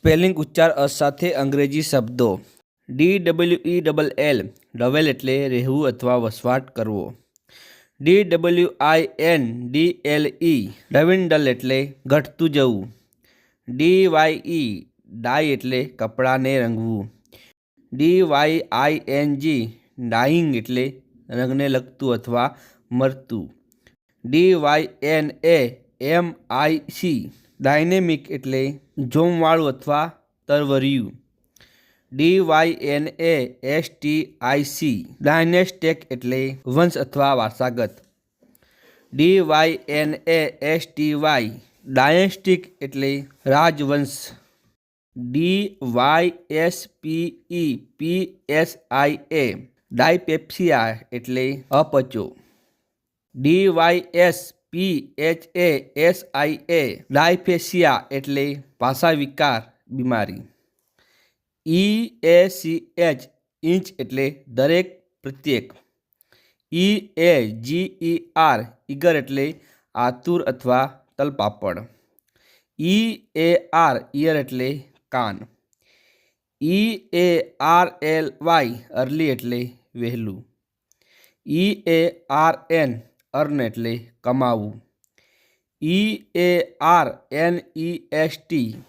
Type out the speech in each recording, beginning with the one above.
Spelling ઉચ્ચાર અસાથે અંગ્રેજી શબ્દો. DWELL ડવેલ એટલે રહેવું અથવા વસવાટ કરવો. DWINDLE ડવિન્ડલ એટલે ઘટતું જવું. DYE ડાય એટલે કપડાને રંગવું. DYING ડાઇંગ એટલે રંગને લગતું અથવા મરતું. DYNAMIC ડાયનેમિક એટલે જોમવાળું અથવા તરવરિયું. DYNASTIC ડાયનેસ્ટેક એટલે વંશ અથવા વારસાગત. DYNASTY ડાયનેસ્ટિક એટલે રાજવંશ. DYSPEPSIA ડાયપેપ્સિયા એટલે અપચો. DYSPHASIA ડાયફેસિયા એટલે ભાષા વિકાર બીમારી. EACH ઇંચ એટલે દરેક પ્રત્યેક. EAGER ઈગર એટલે આતુર અથવા તલપાપડ. EAR ઈયર એટલે કાન. EARLY અર્લી એટલે વહેલું. EARN અર્ન એટલે કમાવું. EARNEST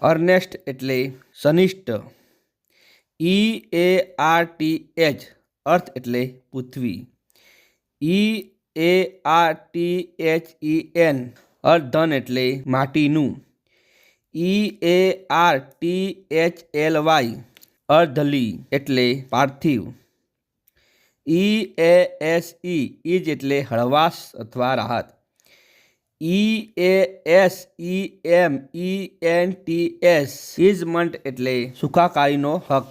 અર્નેસ્ટ એટલે શનિષ્ઠ. EARTH અર્થ એટલે પૃથ્વી. EARTHEN અર્ધન એટલે માટીનું. EARTHLY અર્ધલી એટલે પાર્થિવ. EASE ઇજ એટલે હળવાશ અથવા રાહત. EASEMENTS ઇઝમન્ટ એટલે સુખાકારીનો હક.